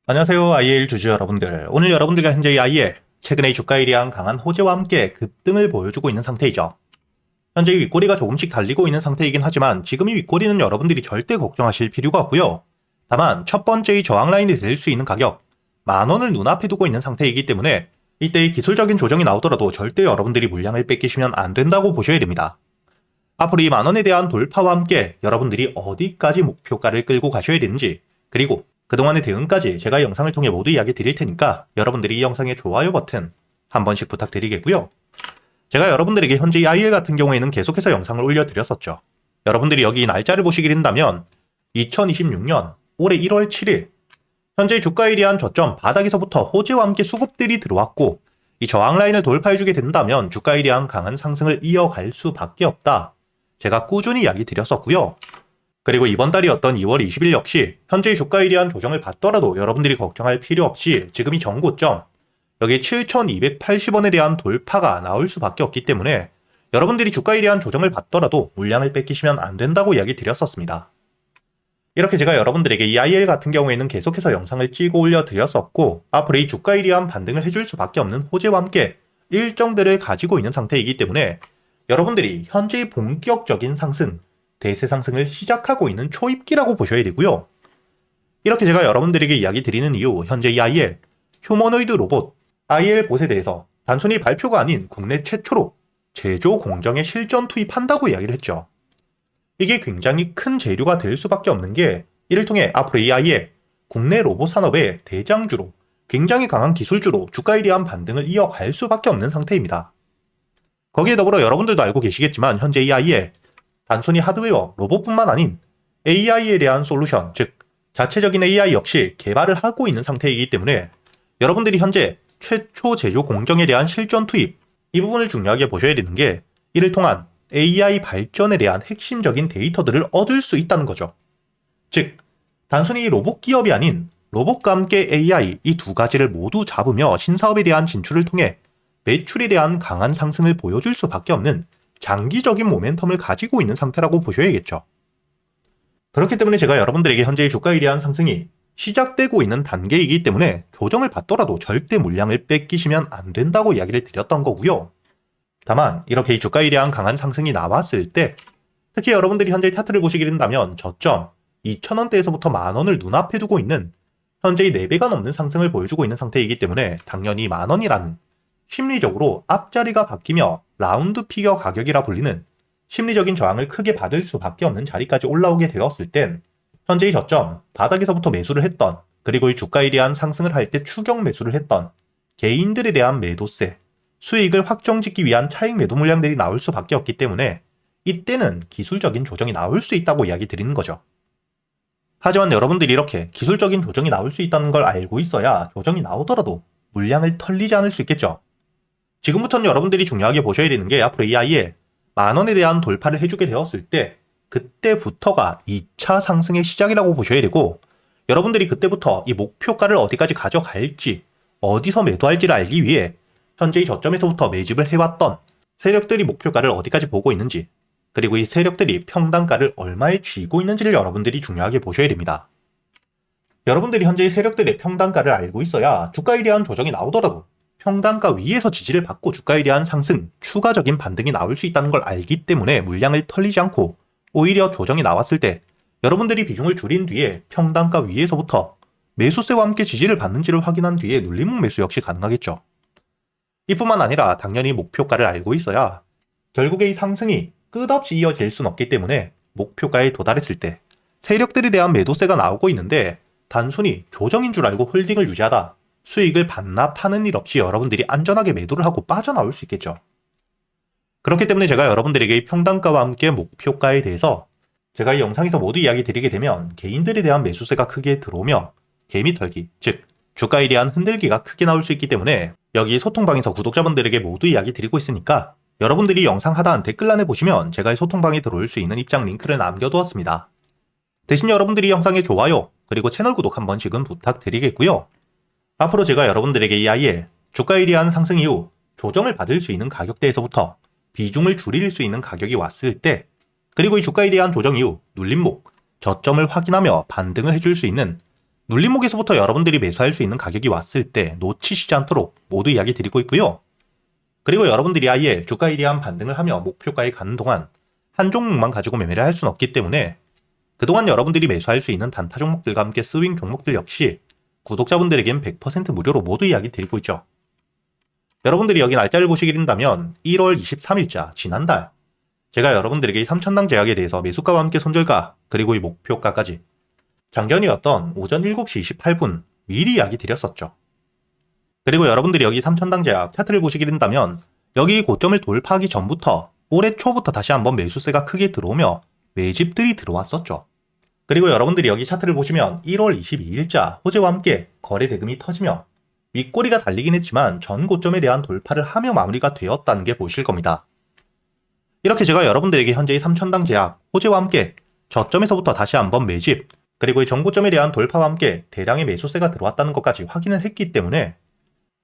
안녕하세요. IL 주주 여러분들. 오늘 여러분들과 현재 이 IL, 최근에 주가에 대한 강한 호재와 함께 급등을 보여주고 있는 상태이죠. 현재 이 윗꼬리가 조금씩 달리고 있는 상태이긴 하지만 지금 이 윗꼬리는 여러분들이 절대 걱정하실 필요가 없고요. 다만 첫 번째 이 저항 라인이 될 수 있는 가격, 10,000원을 눈앞에 두고 있는 상태이기 때문에 이때의 기술적인 조정이 나오더라도 절대 여러분들이 물량을 뺏기시면 안 된다고 보셔야 됩니다. 앞으로 이 10,000원에 대한 돌파와 함께 여러분들이 어디까지 목표가를 끌고 가셔야 되는지, 그리고 그동안의 대응까지 제가 영상을 통해 모두 이야기 드릴 테니까 여러분들이 이 영상의 좋아요 버튼 한 번씩 부탁드리겠고요. 제가 여러분들에게 현재 이 IL 같은 경우에는 계속해서 영상을 올려드렸었죠. 여러분들이 여기 날짜를 보시게 된다면 2026년 올해 1월 7일 현재 주가에 대한 저점 바닥에서부터 호재와 함께 수급들이 들어왔고 이 저항 라인을 돌파해주게 된다면 주가에 대한 강한 상승을 이어갈 수밖에 없다. 제가 꾸준히 이야기 드렸었고요. 그리고 이번 달이었던 2월 20일 역시 현재의 주가에 대한 조정을 받더라도 여러분들이 걱정할 필요 없이 지금 이 전고점 여기 7,280원에 대한 돌파가 나올 수밖에 없기 때문에 여러분들이 주가에 대한 조정을 받더라도 물량을 뺏기시면 안 된다고 이야기 드렸었습니다. 이렇게 제가 여러분들에게 이 IL 같은 경우에는 계속해서 영상을 찍어 올려드렸었고 앞으로 이 주가에 대한 반등을 해줄 수밖에 없는 호재와 함께 일정들을 가지고 있는 상태이기 때문에 여러분들이 현재의 본격적인 상승, 대세 상승을 시작하고 있는 초입기라고 보셔야 되고요. 이렇게 제가 여러분들에게 이야기 드리는 이유, 현재 이 IL, 휴머노이드 로봇, IL 봇에 대해서 단순히 발표가 아닌 국내 최초로 제조 공정에 실전 투입한다고 이야기를 했죠. 이게 굉장히 큰 재료가 될 수밖에 없는 게 이를 통해 앞으로 이 IL, 국내 로봇 산업의 대장주로 굉장히 강한 기술주로 주가에 대한 반등을 이어갈 수밖에 없는 상태입니다. 거기에 더불어 여러분들도 알고 계시겠지만 현재 이 IL, 단순히 하드웨어, 로봇뿐만 아닌 AI에 대한 솔루션, 즉 자체적인 AI 역시 개발을 하고 있는 상태이기 때문에 여러분들이 현재 최초 제조 공정에 대한 실전 투입, 이 부분을 중요하게 보셔야 되는 게 이를 통한 AI 발전에 대한 핵심적인 데이터들을 얻을 수 있다는 거죠. 즉 단순히 로봇 기업이 아닌 로봇과 함께 AI 이 두 가지를 모두 잡으며 신사업에 대한 진출을 통해 매출에 대한 강한 상승을 보여줄 수밖에 없는 장기적인 모멘텀을 가지고 있는 상태라고 보셔야겠죠. 그렇기 때문에 제가 여러분들에게 현재의 주가에 대한 상승이 시작되고 있는 단계이기 때문에 조정을 받더라도 절대 물량을 뺏기시면 안 된다고 이야기를 드렸던 거고요. 다만 이렇게 이 주가에 대한 강한 상승이 나왔을 때 특히 여러분들이 현재 차트를 보시게 된다면 저점 2,000원대에서부터 10,000원을 눈앞에 두고 있는 현재의 4배가 넘는 상승을 보여주고 있는 상태이기 때문에 당연히 10,000원이라는 심리적으로 앞자리가 바뀌며 라운드 피겨 가격이라 불리는 심리적인 저항을 크게 받을 수밖에 없는 자리까지 올라오게 되었을 땐 현재의 저점, 바닥에서부터 매수를 했던 그리고 이 주가에 대한 상승을 할 때 추격 매수를 했던 개인들에 대한 매도세, 수익을 확정짓기 위한 차익 매도 물량들이 나올 수밖에 없기 때문에 이때는 기술적인 조정이 나올 수 있다고 이야기 드리는 거죠. 하지만 여러분들이 이렇게 기술적인 조정이 나올 수 있다는 걸 알고 있어야 조정이 나오더라도 물량을 털리지 않을 수 있겠죠. 지금부터는 여러분들이 중요하게 보셔야 되는 게 앞으로 이 IL 10,000원에 대한 돌파를 해주게 되었을 때 그때부터가 2차 상승의 시작이라고 보셔야 되고 여러분들이 그때부터 이 목표가를 어디까지 가져갈지 어디서 매도할지를 알기 위해 현재의 저점에서부터 매집을 해왔던 세력들이 목표가를 어디까지 보고 있는지 그리고 이 세력들이 평단가를 얼마에 쥐고 있는지를 여러분들이 중요하게 보셔야 됩니다. 여러분들이 현재의 세력들의 평단가를 알고 있어야 주가에 대한 조정이 나오더라도 평단가 위에서 지지를 받고 주가에 대한 상승, 추가적인 반등이 나올 수 있다는 걸 알기 때문에 물량을 털리지 않고 오히려 조정이 나왔을 때 여러분들이 비중을 줄인 뒤에 평단가 위에서부터 매수세와 함께 지지를 받는지를 확인한 뒤에 눌림목 매수 역시 가능하겠죠. 이뿐만 아니라 당연히 목표가를 알고 있어야 결국에 이 상승이 끝없이 이어질 순 없기 때문에 목표가에 도달했을 때 세력들에 대한 매도세가 나오고 있는데 단순히 조정인 줄 알고 홀딩을 유지하다 수익을 반납하는 일 없이 여러분들이 안전하게 매도를 하고 빠져나올 수 있겠죠. 그렇기 때문에 제가 여러분들에게 평단가와 함께 목표가에 대해서 제가 이 영상에서 모두 이야기 드리게 되면 개인들에 대한 매수세가 크게 들어오며 개미 털기, 즉 주가에 대한 흔들기가 크게 나올 수 있기 때문에 여기 소통방에서 구독자분들에게 모두 이야기 드리고 있으니까 여러분들이 영상 하단 댓글란에 보시면 제가 이 소통방에 들어올 수 있는 입장 링크를 남겨두었습니다. 대신 여러분들이 영상에 좋아요 그리고 채널 구독 한 번씩은 부탁드리겠고요. 앞으로 제가 여러분들에게 이 IL, 주가에 대한 상승 이후 조정을 받을 수 있는 가격대에서부터 비중을 줄일 수 있는 가격이 왔을 때 그리고 이 주가에 대한 조정 이후 눌림목, 저점을 확인하며 반등을 해줄 수 있는 눌림목에서부터 여러분들이 매수할 수 있는 가격이 왔을 때 놓치시지 않도록 모두 이야기 드리고 있고요. 그리고 여러분들이 아예 주가에 대한 반등을 하며 목표가에 가는 동안 한 종목만 가지고 매매를 할 수는 없기 때문에 그동안 여러분들이 매수할 수 있는 단타 종목들과 함께 스윙 종목들 역시 구독자분들에겐 100% 무료로 모두 이야기 드리고 있죠. 여러분들이 여기 날짜를 보시게 된다면 1월 23일자 지난달 제가 여러분들에게 3천당 제약에 대해서 매수가와 함께 손절가 그리고 이 목표가까지 장전이었던 오전 7시 28분 미리 이야기 드렸었죠. 그리고 여러분들이 여기 3천당 제약 차트를 보시게 된다면 여기 고점을 돌파하기 전부터 올해 초부터 다시 한번 매수세가 크게 들어오며 매집들이 들어왔었죠. 그리고 여러분들이 여기 차트를 보시면 1월 22일자 호재와 함께 거래 대금이 터지며 윗꼬리가 달리긴 했지만 전 고점에 대한 돌파를 하며 마무리가 되었다는 게 보실 겁니다. 이렇게 제가 여러분들에게 현재의 3천당 제약 호재와 함께 저점에서부터 다시 한번 매집 그리고 이 전고점에 대한 돌파와 함께 대량의 매수세가 들어왔다는 것까지 확인을 했기 때문에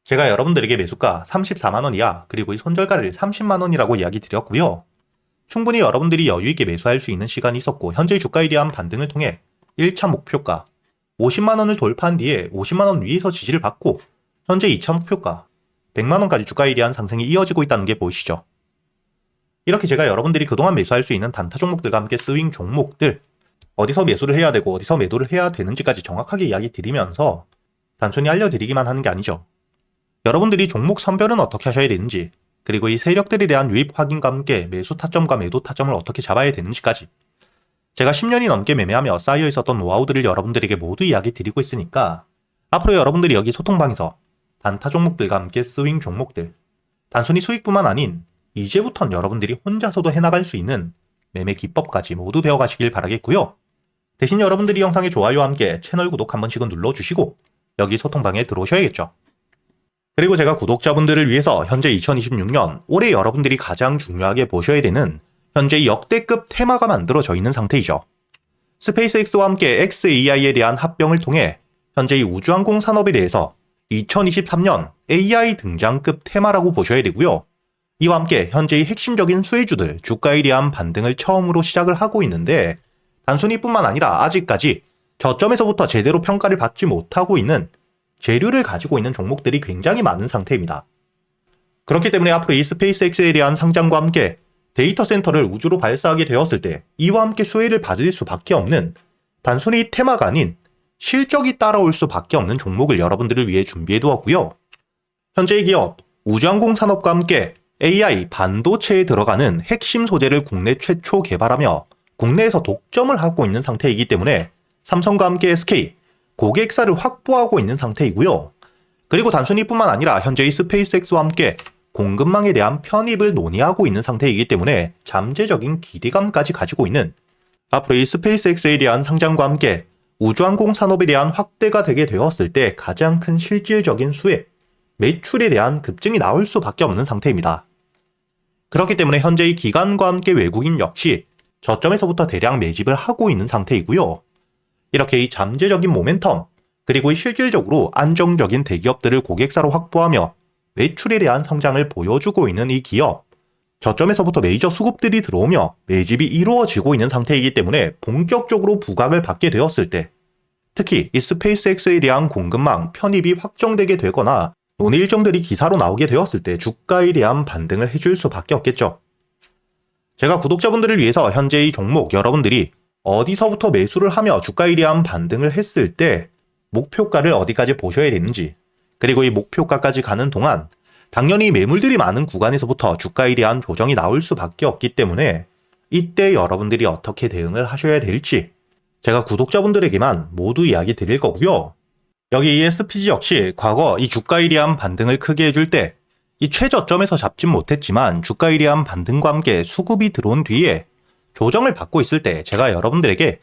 제가 여러분들에게 매수가 34만원 이하 그리고 이 손절가를 30만원이라고 이야기 드렸고요. 충분히 여러분들이 여유있게 매수할 수 있는 시간이 있었고 현재의 주가에 대한 반등을 통해 1차 목표가 50만원을 돌파한 뒤에 50만원 위에서 지지를 받고 현재 2차 목표가 100만원까지 주가에 대한 상승이 이어지고 있다는 게 보이시죠? 이렇게 제가 여러분들이 그동안 매수할 수 있는 단타 종목들과 함께 스윙 종목들 어디서 매수를 해야 되고 어디서 매도를 해야 되는지까지 정확하게 이야기 드리면서 단순히 알려드리기만 하는 게 아니죠. 여러분들이 종목 선별은 어떻게 하셔야 되는지 그리고 이 세력들에 대한 유입 확인과 함께 매수 타점과 매도 타점을 어떻게 잡아야 되는지까지 제가 10년이 넘게 매매하며 쌓여 있었던 노하우들을 여러분들에게 모두 이야기 드리고 있으니까 앞으로 여러분들이 여기 소통방에서 단타 종목들과 함께 스윙 종목들 단순히 수익뿐만 아닌 이제부턴 여러분들이 혼자서도 해나갈 수 있는 매매 기법까지 모두 배워가시길 바라겠고요. 대신 여러분들이 영상의 좋아요와 함께 채널 구독 한 번씩은 눌러주시고 여기 소통방에 들어오셔야겠죠. 그리고 제가 구독자분들을 위해서 현재 2026년 올해 여러분들이 가장 중요하게 보셔야 되는 현재 역대급 테마가 만들어져 있는 상태이죠. 스페이스X와 함께 xAI에 대한 합병을 통해 현재 이 우주항공 산업에 대해서 2023년 AI 등장급 테마라고 보셔야 되고요. 이와 함께 현재의 핵심적인 수혜주들 주가에 대한 반등을 처음으로 시작을 하고 있는데 단순히 뿐만 아니라 아직까지 저점에서부터 제대로 평가를 받지 못하고 있는 재료를 가지고 있는 종목들이 굉장히 많은 상태입니다. 그렇기 때문에 앞으로 이 스페이스X에 대한 상장과 함께 데이터 센터를 우주로 발사하게 되었을 때 이와 함께 수혜를 받을 수밖에 없는 단순히 테마가 아닌 실적이 따라올 수밖에 없는 종목을 여러분들을 위해 준비해 두었고요. 현재의 기업 우주항공 산업과 함께 AI 반도체에 들어가는 핵심 소재를 국내 최초 개발하며 국내에서 독점을 하고 있는 상태이기 때문에 삼성과 함께 SK 고객사를 확보하고 있는 상태이고요. 그리고 단순히 뿐만 아니라 현재의 스페이스X와 함께 공급망에 대한 편입을 논의하고 있는 상태이기 때문에 잠재적인 기대감까지 가지고 있는 앞으로 이 스페이스X에 대한 상장과 함께 우주항공 산업에 대한 확대가 되게 되었을 때 가장 큰 실질적인 수혜, 매출에 대한 급증이 나올 수밖에 없는 상태입니다. 그렇기 때문에 현재의 기관과 함께 외국인 역시 저점에서부터 대량 매집을 하고 있는 상태이고요. 이렇게 이 잠재적인 모멘텀 그리고 이 실질적으로 안정적인 대기업들을 고객사로 확보하며 매출에 대한 성장을 보여주고 있는 이 기업 저점에서부터 메이저 수급들이 들어오며 매집이 이루어지고 있는 상태이기 때문에 본격적으로 부각을 받게 되었을 때 특히 이 스페이스X에 대한 공급망 편입이 확정되게 되거나 논의 일정들이 기사로 나오게 되었을 때 주가에 대한 반등을 해줄 수밖에 없겠죠. 제가 구독자분들을 위해서 현재 이 종목 여러분들이 어디서부터 매수를 하며 주가에 대한 반등을 했을 때 목표가를 어디까지 보셔야 되는지 그리고 이 목표가까지 가는 동안 당연히 매물들이 많은 구간에서부터 주가에 대한 조정이 나올 수밖에 없기 때문에 이때 여러분들이 어떻게 대응을 하셔야 될지 제가 구독자분들에게만 모두 이야기 드릴 거고요. 여기 이 SPG 역시 과거 이 주가에 대한 반등을 크게 해줄 때 이 최저점에서 잡진 못했지만 주가에 대한 반등과 함께 수급이 들어온 뒤에 조정을 받고 있을 때 제가 여러분들에게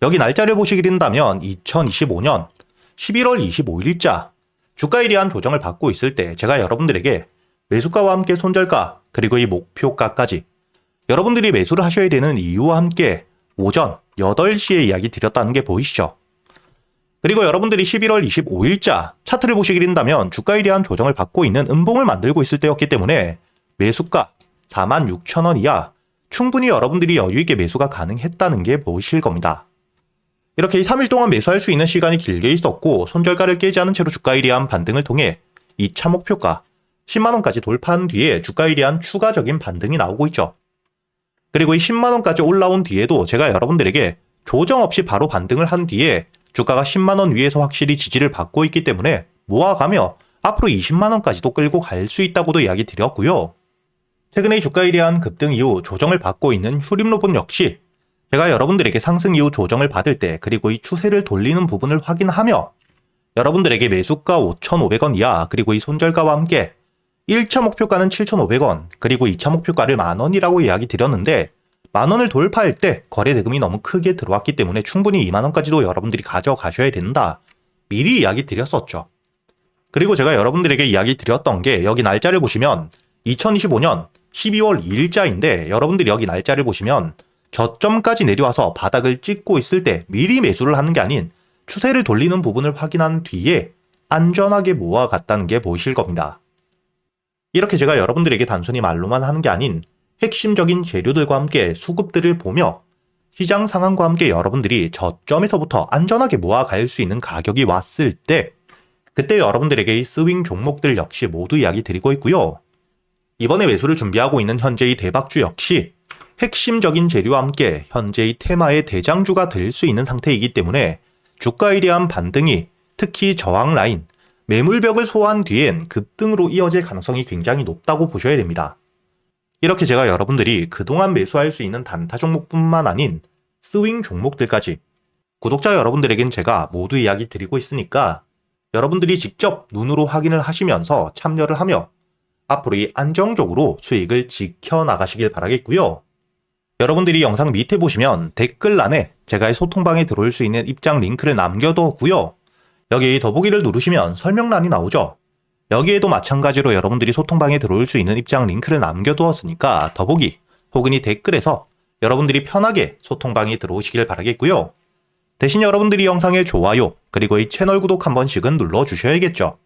여기 날짜를 보시게 된다면 2025년 11월 25일자 주가에 대한 조정을 받고 있을 때 제가 여러분들에게 매수가와 함께 손절가 그리고 이 목표가까지 여러분들이 매수를 하셔야 되는 이유와 함께 오전 8시에 이야기 드렸다는 게 보이시죠? 그리고 여러분들이 11월 25일자 차트를 보시게 된다면 주가에 대한 조정을 받고 있는 음봉을 만들고 있을 때였기 때문에 매수가 46,000원 이하 충분히 여러분들이 여유있게 매수가 가능했다는 게 보이실 겁니다. 이렇게 2, 3일 동안 매수할 수 있는 시간이 길게 있었고 손절가를 깨지 않은 채로 주가에 대한 반등을 통해 2차 목표가 10만원까지 돌파한 뒤에 주가에 대한 추가적인 반등이 나오고 있죠. 그리고 이 10만원까지 올라온 뒤에도 제가 여러분들에게 조정 없이 바로 반등을 한 뒤에 주가가 10만원 위에서 확실히 지지를 받고 있기 때문에 모아가며 앞으로 20만원까지도 끌고 갈 수 있다고도 이야기 드렸고요. 최근에 주가에 대한 급등 이후 조정을 받고 있는 휴림로봇 역시 제가 여러분들에게 상승 이후 조정을 받을 때 그리고 이 추세를 돌리는 부분을 확인하며 여러분들에게 매수가 5,500원 이하 그리고 이 손절가와 함께 1차 목표가는 7,500원 그리고 2차 목표가를 만원이라고 이야기 드렸는데 만원을 돌파할 때 거래 대금이 너무 크게 들어왔기 때문에 충분히 2만원까지도 여러분들이 가져가셔야 된다. 미리 이야기 드렸었죠. 그리고 제가 여러분들에게 이야기 드렸던 게 여기 날짜를 보시면 2025년 12월 2일자인데 여러분들이 여기 날짜를 보시면 저점까지 내려와서 바닥을 찍고 있을 때 미리 매수를 하는 게 아닌 추세를 돌리는 부분을 확인한 뒤에 안전하게 모아갔다는 게 보이실 겁니다. 이렇게 제가 여러분들에게 단순히 말로만 하는 게 아닌 핵심적인 재료들과 함께 수급들을 보며 시장 상황과 함께 여러분들이 저점에서부터 안전하게 모아갈 수 있는 가격이 왔을 때 그때 여러분들에게 이 스윙 종목들 역시 모두 이야기 드리고 있고요. 이번에 매수를 준비하고 있는 현재의 대박주 역시 핵심적인 재료와 함께 현재의 테마의 대장주가 될 수 있는 상태이기 때문에 주가에 대한 반등이 특히 저항 라인, 매물벽을 소화한 뒤엔 급등으로 이어질 가능성이 굉장히 높다고 보셔야 됩니다. 이렇게 제가 여러분들이 그동안 매수할 수 있는 단타 종목뿐만 아닌 스윙 종목들까지 구독자 여러분들에겐 제가 모두 이야기 드리고 있으니까 여러분들이 직접 눈으로 확인을 하시면서 참여를 하며 앞으로 이 안정적으로 수익을 지켜나가시길 바라겠고요. 여러분들이 영상 밑에 보시면 댓글란에 제가 소통방에 들어올 수 있는 입장 링크를 남겨뒀고요. 여기 더보기를 누르시면 설명란이 나오죠. 여기에도 마찬가지로 여러분들이 소통방에 들어올 수 있는 입장 링크를 남겨두었으니까 더보기 혹은 이 댓글에서 여러분들이 편하게 소통방에 들어오시길 바라겠고요. 대신 여러분들이 영상의 좋아요 그리고 이 채널 구독 한 번씩은 눌러주셔야겠죠.